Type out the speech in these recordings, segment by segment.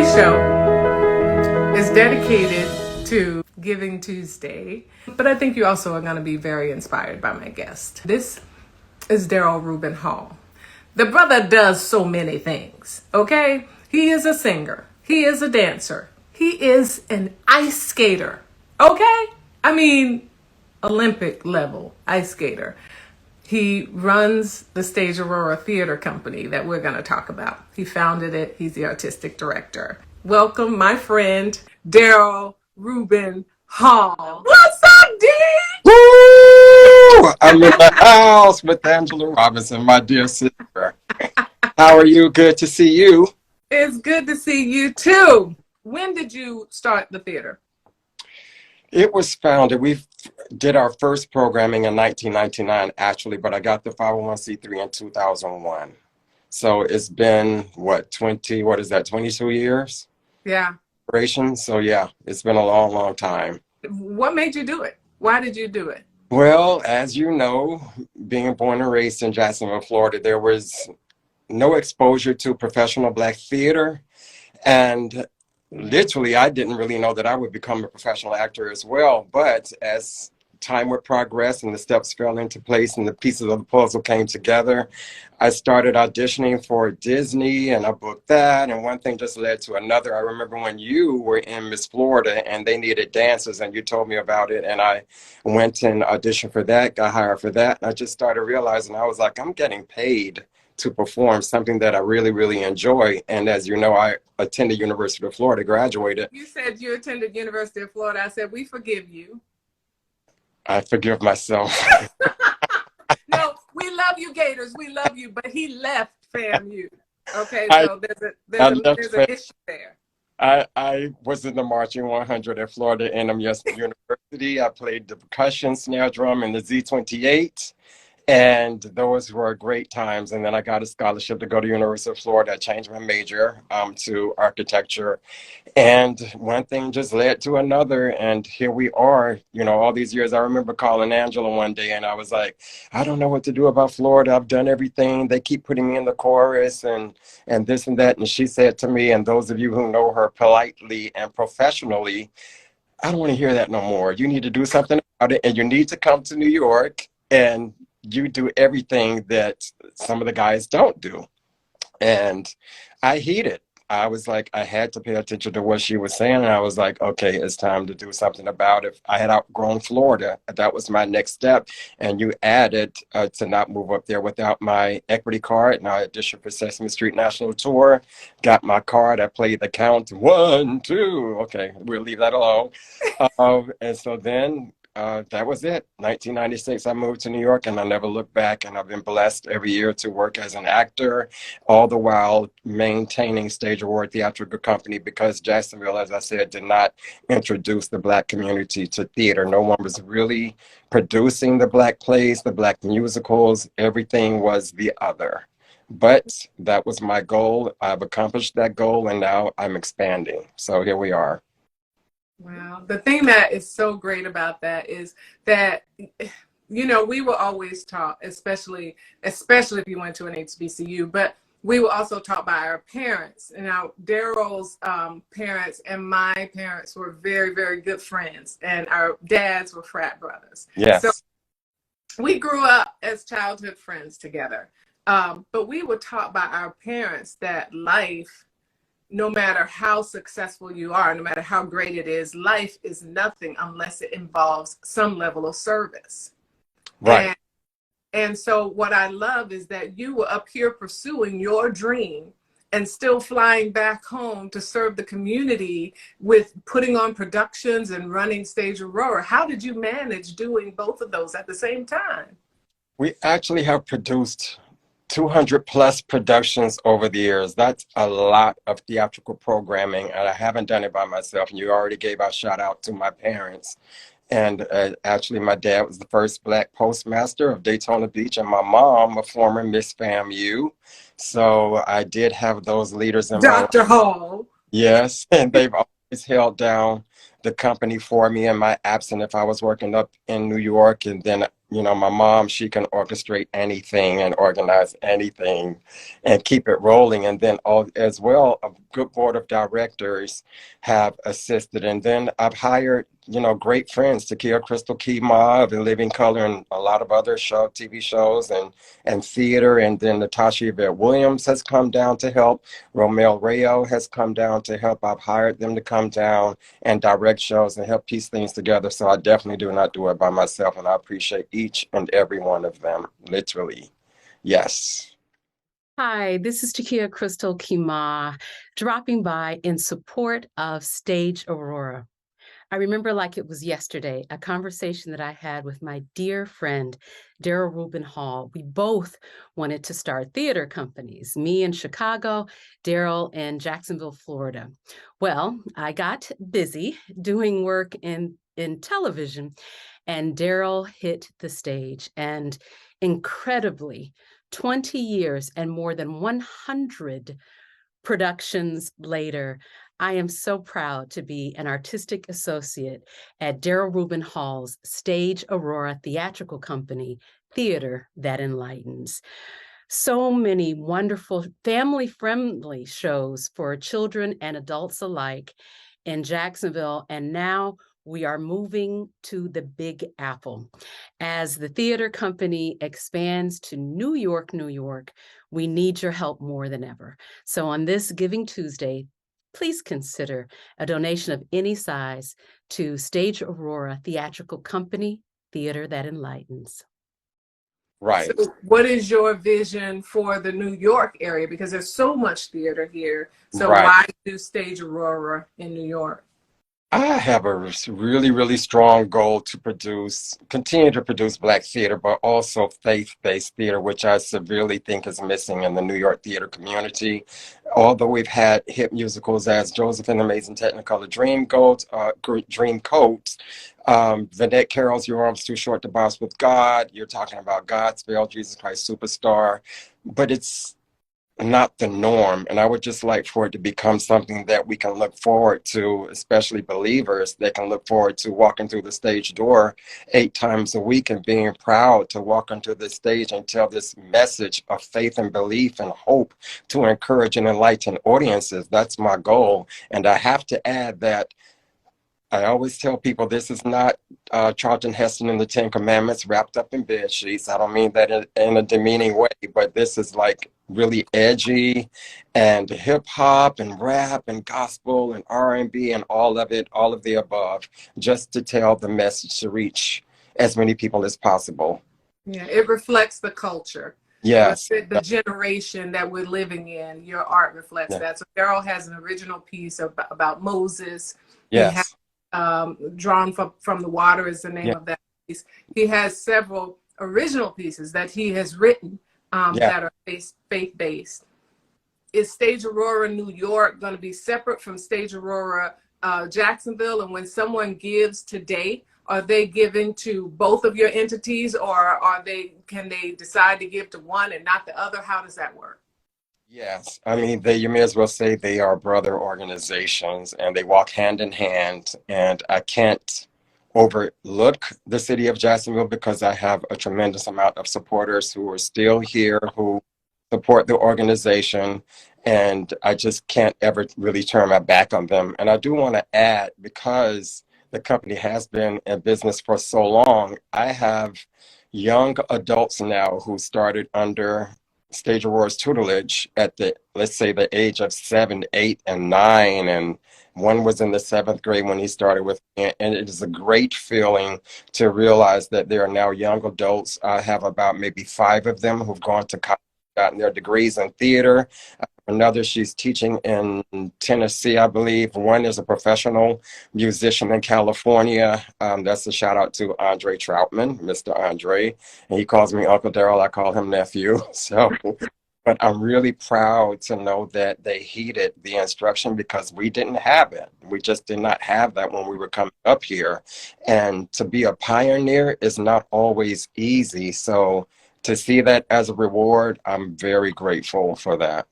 Today's show is dedicated to Giving Tuesday, but I think you also are going to be very inspired by my guest. This is Darryl Reuben Hall. The brother does so many things, okay? He is a singer. He is a dancer. He is an ice skater, okay? I mean, Olympic level ice skater. He runs the Stage Aurora Theater Company that we're going to talk about. He founded it. He's the artistic director. Welcome, my friend, Darryl Reuben Hall. What's up, D? Woo! I'm in the house with Angela Robinson, my dear sister. How are you? Good to see you. It's good to see you, too. When did you start the theater? It was founded, we did our first programming in 1999, actually, but I got the 501c3 in 2001. So it's been, 22 years? Yeah. So yeah, it's been a long, long time. What made you do it? Why did you do it? Well, as you know, being born and raised in Jacksonville, Florida, there was no exposure to professional Black theater. And literally, I didn't really know that I would become a professional actor as well. But as time would progress and the steps fell into place and the pieces of the puzzle came together, I started auditioning for Disney and I booked that. And one thing just led to another. I remember when you were in Miss Florida and they needed dancers and you told me about it. And I went and auditioned for that, got hired for that. And I just started realizing I was like, I'm getting paid to perform something that I really, really enjoy. And as you know, I attended University of Florida, graduated. You said you attended University of Florida. I said, we forgive you. I forgive myself. No, we love you, Gators. We love you, but he left FAMU. Okay, so there's an issue there. I was in the Marching 100 at Florida A&M University. I played the percussion, snare drum, and the Z28. And those were great times. And then I got a scholarship to go to University of Florida. I changed my major to architecture. And one thing just led to another. And here we are, all these years. I remember calling Angela one day and I was like, I don't know what to do about Florida. I've done everything. They keep putting me in the chorus and this and that. And she said to me, and those of you who know her politely and professionally, I don't want to hear that no more. You need to do something about it. And you need to come to New York and you do everything that some of the guys don't do. And I heeded. I was like, I had to pay attention to what she was saying. And I was like, okay, it's time to do something about it. I had outgrown Florida. That was my next step. And you added to not move up there without my equity card. And I auditioned for Sesame Street National Tour, got my card. I played the count 1, 2. Okay, we'll leave that alone. And so then that was it. 1996, I moved to New York and I never looked back. And I've been blessed every year to work as an actor, all the while maintaining Stage Aurora Theatrical Company because Jacksonville, as I said, did not introduce the Black community to theater. No one was really producing the Black plays, the Black musicals. Everything was the other. But that was my goal. I've accomplished that goal and now I'm expanding. So here we are. Wow. The thing that is so great about that is that, we were always taught, especially if you went to an HBCU, but we were also taught by our parents. And now Darryl's parents and my parents were very, very good friends, and our dads were frat brothers. Yes. So we grew up as childhood friends together. But we were taught by our parents that life, no matter how successful you are, no matter how great it is, life is nothing unless it involves some level of service. Right. And so what I love is that you were up here pursuing your dream and still flying back home to serve the community with putting on productions and running Stage Aurora. How did you manage doing both of those at the same time? We actually have produced 200 plus productions over the years. That's a lot of theatrical programming, and I haven't done it by myself. And you already gave a shout out to my parents. And actually, my dad was the first Black postmaster of Daytona Beach, and my mom, a former Miss FAMU. So I did have those leaders in Dr. Hall. Yes, and they've always held down the company for me in my absence if I was working up in New York. And then, my mom, she can orchestrate anything and organize anything and keep it rolling. And then all as well, a good board of directors have assisted. And then I've hired, great friends, Takia Crystal Key Mob and Living Color and a lot of other TV shows and theater. And then Natasha Yvette Williams has come down to help. Romel Rayo has come down to help. I've hired them to come down and direct shows and help piece things together. So I definitely do not do it by myself. And I appreciate each and every one of them, literally. Yes. Hi, this is Takia Crystal Kima, dropping by in support of Stage Aurora. I remember like it was yesterday, a conversation that I had with my dear friend, Darryl Reuben Hall. We both wanted to start theater companies, me in Chicago, Darryl in Jacksonville, Florida. Well, I got busy doing work in television, and Darryl hit the stage. And incredibly, 20 years and more than 100 productions later, I am so proud to be an artistic associate at Darryl Reuben Hall's Stage Aurora Theatrical Company, Theater That Enlightens. So many wonderful family-friendly shows for children and adults alike in Jacksonville, and now we are moving to the Big Apple. As the theater company expands to New York, New York, we need your help more than ever. So on this Giving Tuesday, please consider a donation of any size to Stage Aurora Theatrical Company, Theater That Enlightens. Right. So what is your vision for the New York area? Because there's so much theater here. So Right. why do Stage Aurora in New York? I have a really, really strong goal to continue to produce Black theater, but also faith-based theater, which I severely think is missing in the New York theater community. Although we've had hit musicals as Joseph and the Amazing Technicolor Dreamcoat, Vinette Carroll's Your Arms Too Short to Bounce with God. You're talking about Godspell, Jesus Christ Superstar, but it's not the norm. And I would just like for it to become something that we can look forward to, especially believers that can look forward to walking through the stage door 8 times a week and being proud to walk onto the stage and tell this message of faith and belief and hope to encourage and enlighten audiences. That's my goal. And I have to add that I always tell people this is not Charlton Heston and the Ten Commandments wrapped up in bed sheets. I don't mean that in a demeaning way, but this is like really edgy and hip hop and rap and gospel and R&B and all of it, all of the above, just to tell the message to reach as many people as possible. Yeah, it reflects the culture. Yes. The generation that we're living in. Your art reflects that. So Darryl has an original piece about Moses. Yes. Drawn from the Water is the name of that piece. He has several original pieces that he has written that are faith-based. Is Stage Aurora New York going to be separate from Stage Aurora Jacksonville? And when someone gives today, are they giving to both of your entities, or can they decide to give to one and not the other? How does that work? Yes, I mean, you may as well say they are brother organizations and they walk hand in hand. And I can't overlook the city of Jacksonville because I have a tremendous amount of supporters who are still here, who support the organization. And I just can't ever really turn my back on them. And I do want to add, because the company has been in business for so long, I have young adults now who started under Stage Aurora's tutelage at let's say the age of 7, 8, and 9, and one was in the 7th grade when he started with me. And it is a great feeling to realize that there are now young adults. I have about maybe 5 of them who've gone to college, gotten their degrees in theater. Another, she's teaching in Tennessee, I believe. One is a professional musician in California. That's a shout out to Andre Troutman, Mr. Andre. And he calls me Uncle Darryl. I call him nephew. So, but I'm really proud to know that they heeded the instruction because we didn't have it. We just did not have that when we were coming up here. And to be a pioneer is not always easy. So to see that as a reward, I'm very grateful for that.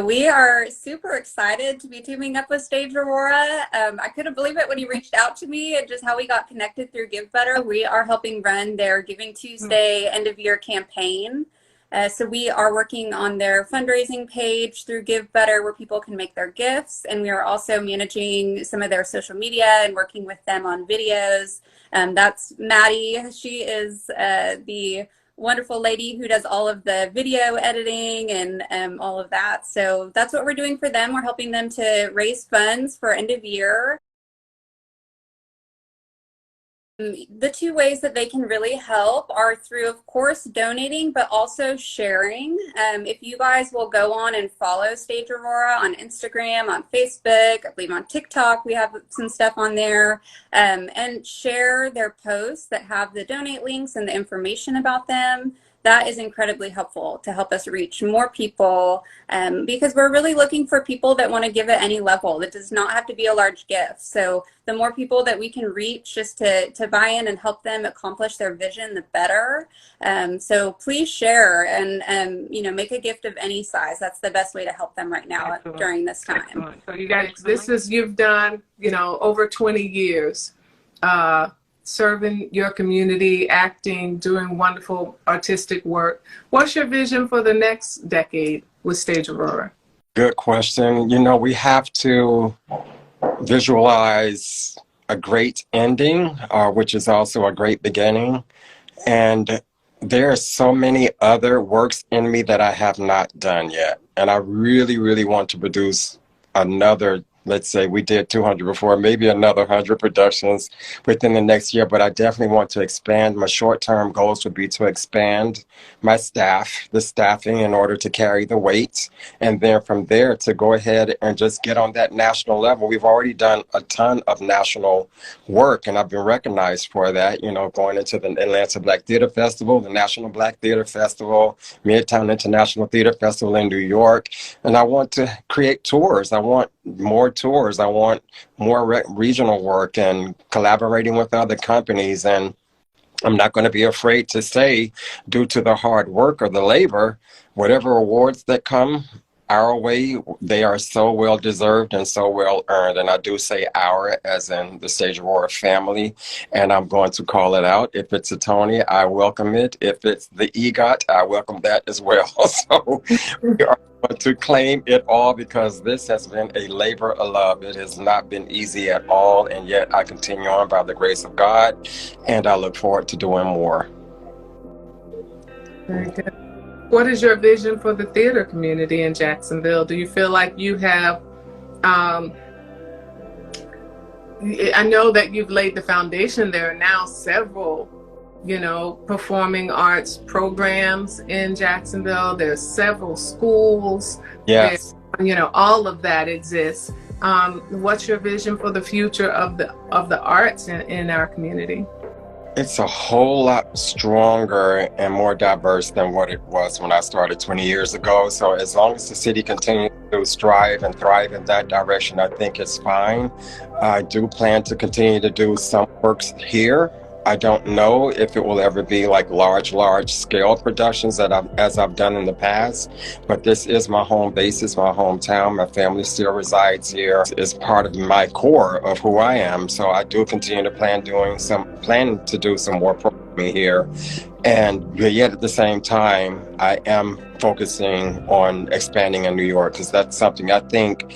We are super excited to be teaming up with Stage Aurora. I couldn't believe it when you reached out to me and just how we got connected through Give Better. We are helping run their Giving Tuesday end of year campaign. So we are working on their fundraising page through Give Better where people can make their gifts. And we are also managing some of their social media and working with them on videos. That's Maddie. She is the wonderful lady who does all of the video editing and all of that. So that's what we're doing for them. We're helping them to raise funds for end of year. The two ways that they can really help are through, of course, donating, but also sharing. If you guys will go on and follow Stage Aurora on Instagram, on Facebook, I believe on TikTok, we have some stuff on there, and share their posts that have the donate links and the information about them. That is incredibly helpful to help us reach more people because we're really looking for people that want to give at any level. It does not have to be a large gift. So the more people that we can reach just to buy in and help them accomplish their vision, the better. So please share and make a gift of any size. That's the best way to help them right now during this time. Excellent. So you guys, you've done, over 20 years. Serving your community, acting, doing wonderful artistic work. What's your vision for the next decade with Stage Aurora? Good question. We have to visualize a great ending, which is also a great beginning. And there are so many other works in me that I have not done yet. And I really, really want to produce another. Let's say we did 200 before, maybe another 100 productions within the next year, but I definitely want to expand. My short-term goals would be to expand my the staffing in order to carry the weight. And then from there to go ahead and just get on that national level. We've already done a ton of national work and I've been recognized for that, going into the Atlanta Black Theater Festival, the National Black Theater Festival, Midtown International Theater Festival in New York. And I want to create tours. I want more tours. I want more regional work and collaborating with other companies. And I'm not going to be afraid to say, due to the hard work or the labor, whatever awards that come our way, they are so well deserved and so well earned. And I do say our as in the Stage Aurora family, and I'm going to call it out. If it's a Tony, I welcome it. If it's the EGOT, I welcome that as well. So we are going to claim it all because this has been a labor of love. It has not been easy at all, and yet I continue on by the grace of God, and I look forward to doing more. Very good. What is your vision for the theater community in Jacksonville? Do you feel like you have, I know that you've laid the foundation. There are now several, performing arts programs in Jacksonville. There's several schools. Yes. All of that exists. What's your vision for the future of the arts in our community? It's a whole lot stronger and more diverse than what it was when I started 20 years ago. So as long as the city continues to strive and thrive in that direction, I think it's fine. I do plan to continue to do some works here. I don't know if it will ever be like large scale productions as I've done in the past, but this is my home base, it's my hometown. My family still resides here. It's part of my core of who I am. So I do continue to plan to do some more programming here. And yet at the same time, I am focusing on expanding in New York because that's something I think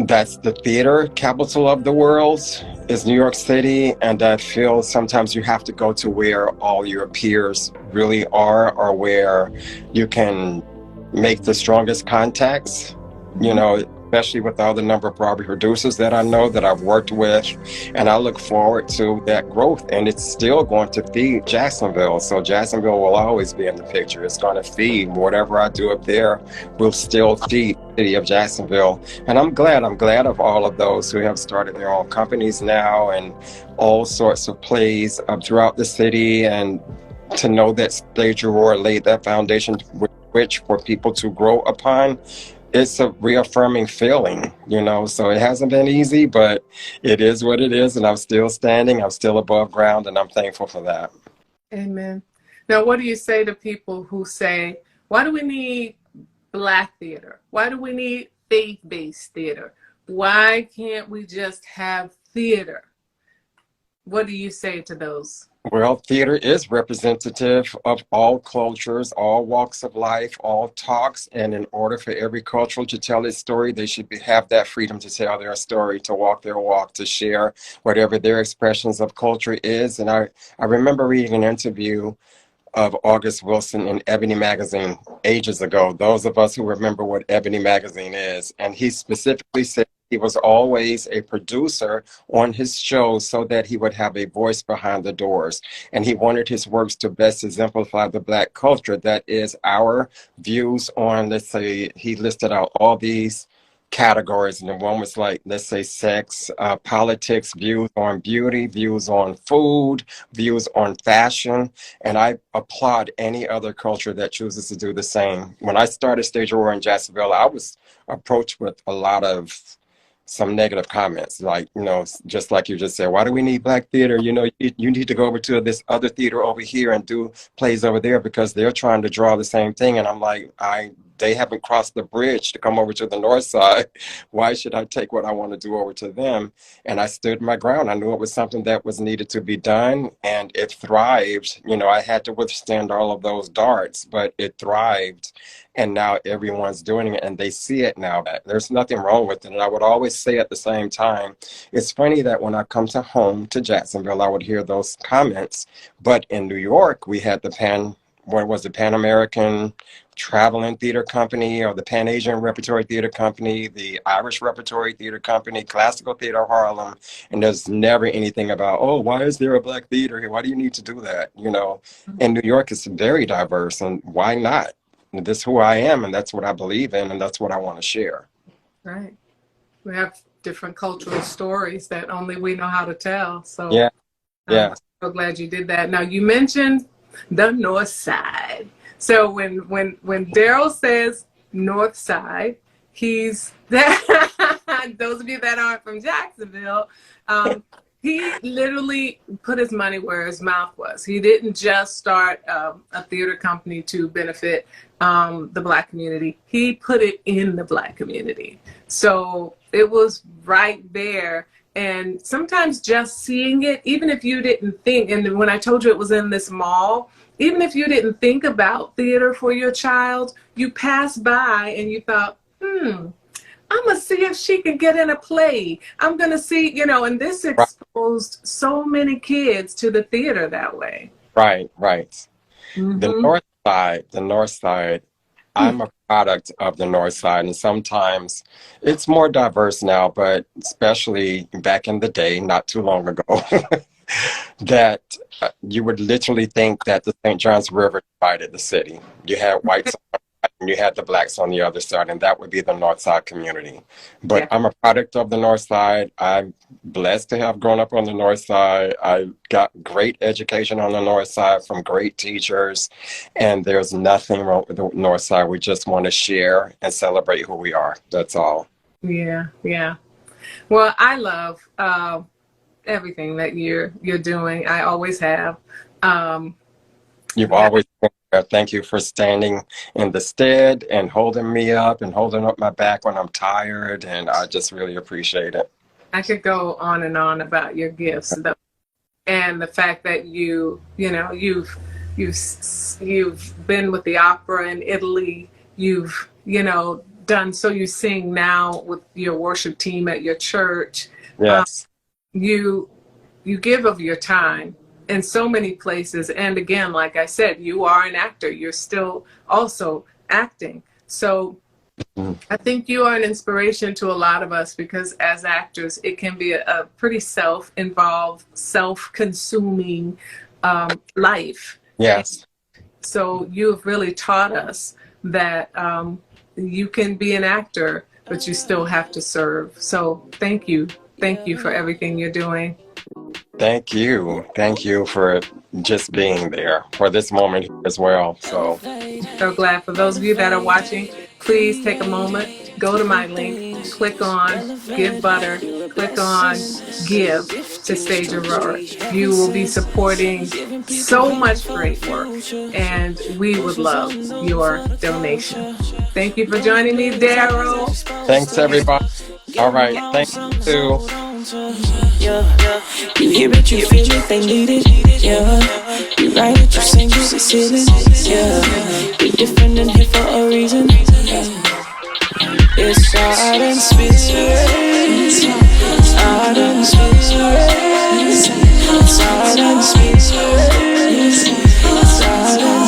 that's the theater capital of the world is New York City. And I feel sometimes you have to go to where all your peers really are or where you can make the strongest contacts, especially with all the number of Broadway producers that I know that I've worked with. And I look forward to that growth. And it's still going to feed Jacksonville. So Jacksonville will always be in the picture. It's going to feed whatever I do up there will still feed the city of Jacksonville. And I'm glad of all of those who have started their own companies now and all sorts of plays throughout the city. And to know that Stage Aurora laid that foundation which for people to grow upon. It's a reaffirming feeling, so it hasn't been easy, but it is what it is. And I'm still standing, I'm still above ground, and I'm thankful for that. Amen. Now, what do you say to people who say, why do we need Black theater? Why do we need faith-based theater? Why can't we just have theater? What do you say to those? Well, theater is representative of all cultures, all walks of life, all talks, and in order for every culture to tell its story, they should have that freedom to tell their story, to walk their walk, to share whatever their expressions of culture is. And I remember reading an interview of August Wilson in Ebony Magazine ages ago, those of us who remember what Ebony Magazine is. And he specifically said he was always a producer on his shows so that he would have a voice behind the doors. And he wanted his works to best exemplify the Black culture. That is our views on, let's say, he listed out all these categories, and then one was like, let's say, sex, politics, views on beauty, views on food, views on fashion. And I applaud any other culture that chooses to do the same. When I started Stage Aurora in Jacksonville, I was approached with a lot of some negative comments, like, just like you just said, why do we need Black theater? You need to go over to this other theater over here and do plays over there because they're trying to draw the same thing. And I'm like, they haven't crossed the bridge to come over to the north side. Why should I take what I want to do over to them? And I stood my ground. I knew it was something that was needed to be done, and it thrived. I had to withstand all of those darts, but it thrived. And now everyone's doing it, and they see it now. There's nothing wrong with it. And I would always say at the same time, it's funny that when I come to Jacksonville, I would hear those comments. But in New York, we had the Pan American Traveling Theater Company, or the Pan Asian Repertory Theater Company, the Irish Repertory Theater Company, Classical Theater Harlem, and there's never anything about, oh, why is there a Black theater here? Why do you need to do that? In New York, it's very diverse, and why not? This is who I am, and that's what I believe in, and that's what I want to share. Right. We have different cultural stories that only we know how to tell. So yeah, I'm so glad you did that. Now, you mentioned the North Side. So when Darryl says North Side, he's those of you that aren't from Jacksonville, he literally put his money where his mouth was. He didn't just start a theater company to benefit the Black community. He put it in the Black community. So it was right there. And sometimes just seeing it, even if you didn't think, and when I told you it was in this mall, even if you didn't think about theater for your child, you passed by and you thought, I'm going to see if she can get in a play. I'm going to see, and this exposed so many kids to the theater that way. Right. Mm-hmm. The North Side, I'm a product of the North Side, and sometimes it's more diverse now, but especially back in the day, not too long ago, that you would literally think that the St. Johns River divided the city. You had whites on one side and you had the Blacks on the other side, and that would be the North Side community. But I'm a product of the North Side. I'm blessed to have grown up on the North Side. I got great education on the North Side from great teachers, and there's nothing wrong with the North Side. We just want to share and celebrate who we are. That's all. Yeah. Well, I love everything that you're doing. I always have. You've always been there. Thank you for standing in the stead and holding me up and holding up my back when I'm tired, and I just really appreciate it. I could go on and on about your gifts, though, and the fact that you've been with the opera in Italy. You've done so. You sing now with your worship team at your church. Yes. You give of your time in so many places. And again, like I said, you are an actor. You're still also acting. So I think you are an inspiration to a lot of us, because as actors, it can be a pretty self-involved, self-consuming life. Yes. So you have really taught us that you can be an actor, but you still have to serve. So thank you. Thank you for everything you're doing. Thank you. Thank you for just being there for this moment here as well. So glad. For those of you that are watching, please take a moment, go to my link, click on Give Butter, click on Give to Stage Aurora. You will be supporting so much great work, and we would love your donation. Thank you for joining me, Darryl. Thanks, everybody. All right. Thank you. You hear it, you feel it, they need it. Yeah. You write it, you sing, you succeed it. Yeah. Be different and here for a reason. It's art and spirit. It's art and spirit. It's art and spirit. It's art and spirit.